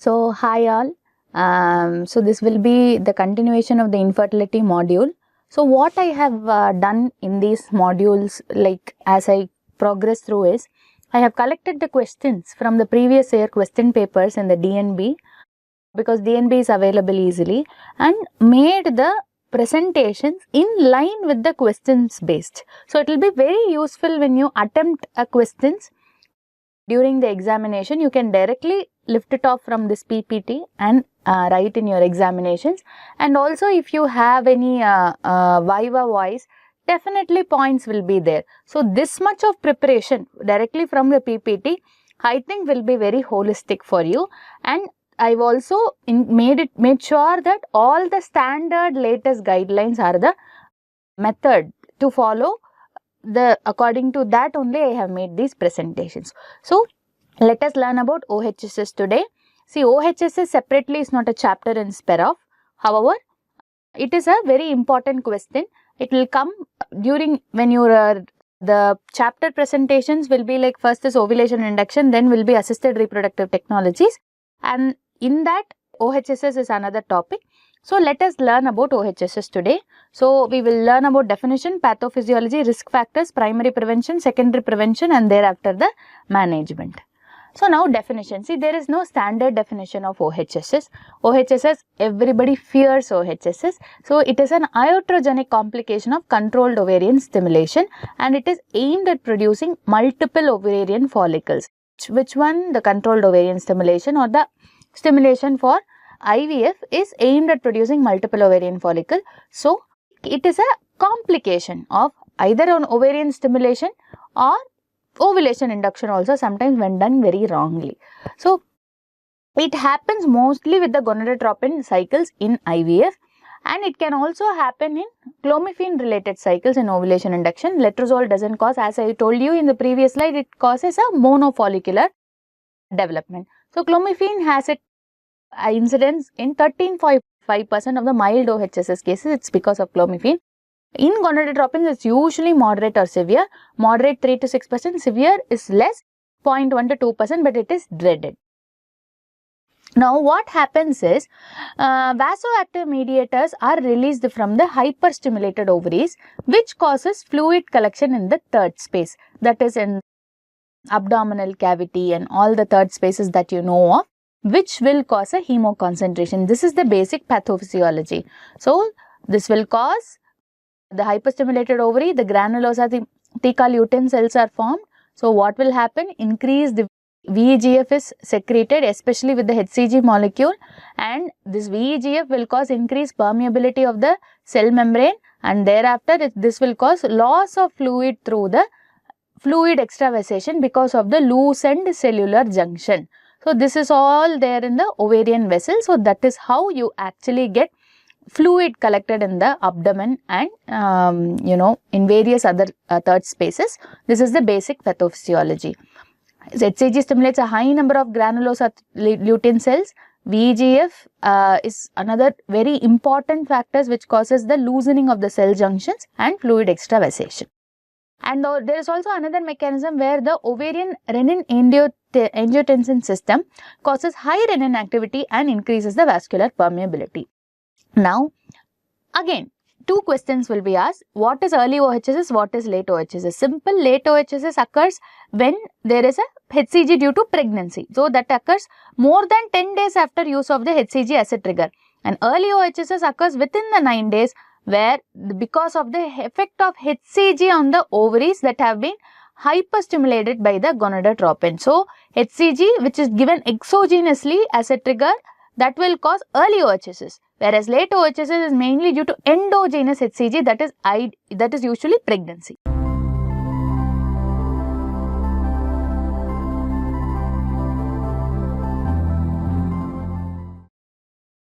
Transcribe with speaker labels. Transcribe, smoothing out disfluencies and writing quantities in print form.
Speaker 1: So hi all, so this will be the continuation of the infertility module. So what I have done in these modules, like as I progress through, is I have collected the questions from the previous year question papers in the DNB, because DNB is available easily, and made the presentations in line with the questions based. So it will be very useful when you attempt a questions during the examination. You can directly lift it off from this PPT and write in your examinations. And also if you have any Viva voice, definitely points will be there. So this much of preparation directly from the PPT, I think will be very holistic for you. And I've also made sure that all the standard latest guidelines are the method to follow. According to that only I have made these presentations. So let us learn about OHSS today. See, OHSS separately is not a chapter in SPEROF. However, it is a very important question. It will come during when you the chapter presentations will be like, first is ovulation induction, then will be assisted reproductive technologies, and in that OHSS is another topic. So let us learn about OHSS today. So we will learn about definition, pathophysiology, risk factors, primary prevention, secondary prevention, and thereafter the management. So now definition. See, there is no standard definition of OHSS. OHSS, everybody fears OHSS. So it is an iatrogenic complication of controlled ovarian stimulation, and it is aimed at producing multiple ovarian follicles. Which one? The controlled ovarian stimulation or the stimulation for IVF is aimed at producing multiple ovarian follicle. So it is a complication of either on ovarian stimulation or ovulation induction also, sometimes when done very wrongly. So it happens mostly with the gonadotropin cycles in IVF, and it can also happen in clomiphene related cycles in ovulation induction. Letrozole doesn't cause, as I told you in the previous slide, it causes a monofollicular development. So clomiphene has its incidence in 13.5% of the mild OHSS cases. It's because of clomiphene. In gonadotropins, it's usually moderate or severe. Moderate 3 to 6%, severe is less, 0.1 to 2%, but it is dreaded. Now what happens is, vasoactive mediators are released from the hyperstimulated ovaries, which causes fluid collection in the third space, that is in abdominal cavity and all the third spaces that you know of, which will cause a hemoconcentration. This is the basic pathophysiology. So this will cause the hyperstimulated ovary, the granulosa, the theca lutein cells are formed. So what will happen? Increase the VEGF is secreted, especially with the HCG molecule, and this VEGF will cause increased permeability of the cell membrane, and thereafter this will cause loss of fluid through the fluid extravasation because of the loosened cellular junction. So this is all there in the ovarian vessel. So that is how you actually get fluid collected in the abdomen and in various other third spaces. This is the basic pathophysiology. HCG stimulates a high number of granulosa lutein cells. VEGF is another very important factor which causes the loosening of the cell junctions and fluid extravasation. And there is also another mechanism where the ovarian renin-angiotensin system causes high renin activity and increases the vascular permeability. Now, again, two questions will be asked. What is early OHSS? What is late OHSS? Simple, late OHSS occurs when there is a HCG due to pregnancy. So that occurs more than 10 days after use of the HCG as a trigger. And early OHSS occurs within the 9 days, where because of the effect of HCG on the ovaries that have been hyperstimulated by the gonadotropin. So HCG, which is given exogenously as a trigger, that will cause early OHSS, whereas late OHSS is mainly due to endogenous HCG, that is usually pregnancy.